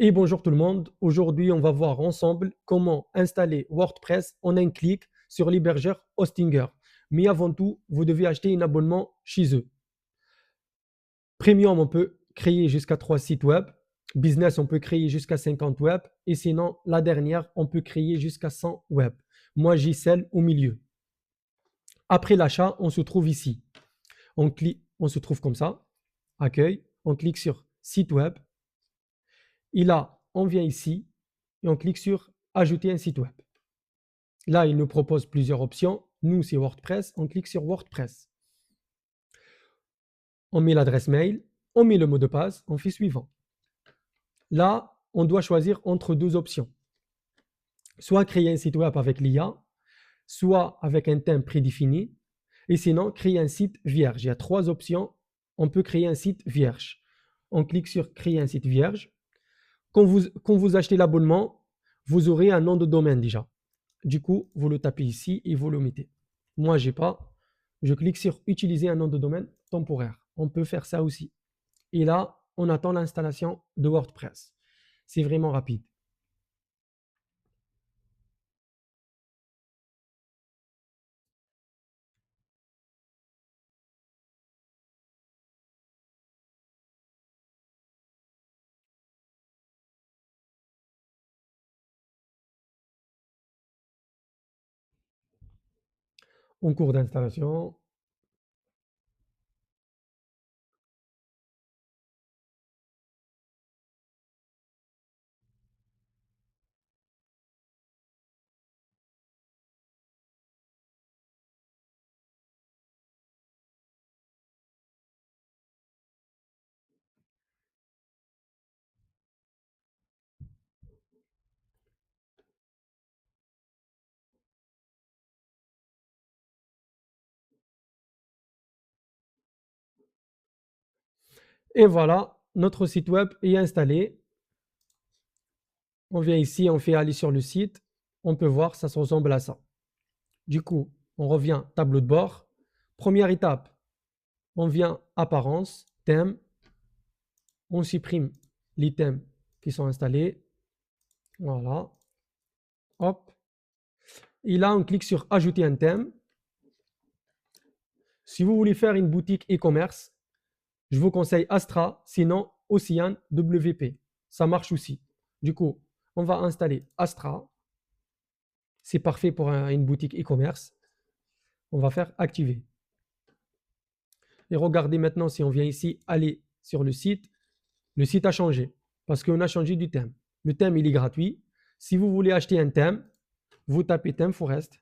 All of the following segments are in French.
Et bonjour tout le monde, aujourd'hui on va voir ensemble comment installer WordPress en un clic sur l'hébergeur Hostinger. Mais avant tout, vous devez acheter un abonnement chez eux. Premium, on peut créer jusqu'à 3 sites web. Business, on peut créer jusqu'à 50 web. Et sinon, la dernière, on peut créer jusqu'à 100 web. Moi, j'ai celle au milieu. Après l'achat, on se trouve ici. On se trouve comme ça, accueil. On clique sur site web. Et là, on vient ici et on clique sur ajouter un site web. Là, il nous propose plusieurs options. Nous, c'est WordPress. On clique sur WordPress. On met l'adresse mail, on met le mot de passe, on fait suivant. Là, on doit choisir entre deux options. Soit créer un site web avec l'IA, soit avec un thème prédéfini, et sinon créer un site vierge. Il y a trois options. On peut créer un site vierge. On clique sur créer un site vierge. Quand vous achetez l'abonnement, vous aurez un nom de domaine déjà. Du coup, vous le tapez ici et vous le mettez. Moi, j'ai pas. Je clique sur utiliser un nom de domaine temporaire. On peut faire ça aussi. Et là, on attend l'installation de WordPress. C'est vraiment rapide. En cours d'installation. Et voilà, notre site web est installé. On vient ici, on fait aller sur le site. On peut voir, ça ressemble à ça. Du coup, on revient tableau de bord. Première étape, on vient apparence, thème. On supprime les thèmes qui sont installés. Voilà. Hop. Et là, on clique sur ajouter un thème. Si vous voulez faire une boutique e-commerce, je vous conseille Astra, sinon Ocean WP. Ça marche aussi. Du coup, on va installer Astra. C'est parfait pour une boutique e-commerce. On va faire activer. Et regardez maintenant, si on vient ici, aller sur le site a changé parce qu'on a changé du thème. Le thème, il est gratuit. Si vous voulez acheter un thème, vous tapez thème Forest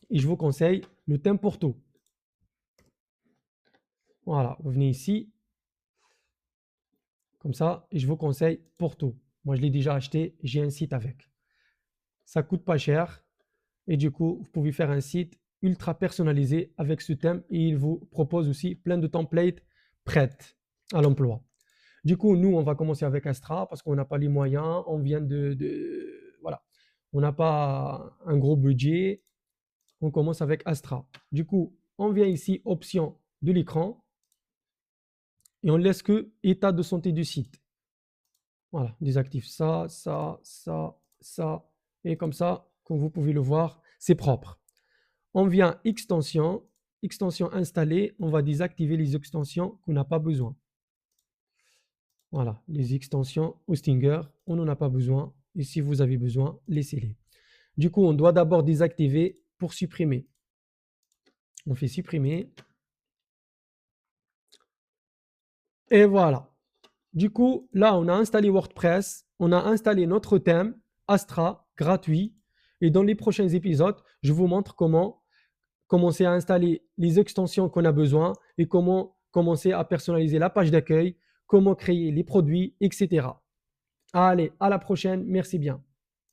et je vous conseille le thème Porto. Voilà, vous venez ici, comme ça, et je vous conseille Porto. Moi, je l'ai déjà acheté, j'ai un site avec. Ça coûte pas cher et du coup, vous pouvez faire un site ultra personnalisé avec ce thème et il vous propose aussi plein de templates prêtes à l'emploi. Du coup, nous, on va commencer avec Astra parce qu'on n'a pas les moyens, on vient voilà, on n'a pas un gros budget, on commence avec Astra. Du coup, on vient ici, option de l'écran, et on laisse que état de santé du site. Voilà, désactive ça, ça, ça, ça, et comme ça, comme vous pouvez le voir, c'est propre. On vient extension, extension installée, on va désactiver les extensions qu'on n'a pas besoin. Voilà, les extensions Hostinger, on n'en a pas besoin, et si vous avez besoin, laissez-les. Du coup, on doit d'abord désactiver pour supprimer. On fait supprimer. Et voilà. Du coup, là, on a installé WordPress, on a installé notre thème Astra gratuit. Et dans les prochains épisodes, je vous montre comment commencer à installer les extensions qu'on a besoin et comment commencer à personnaliser la page d'accueil, comment créer les produits, etc. Allez, à la prochaine. Merci bien.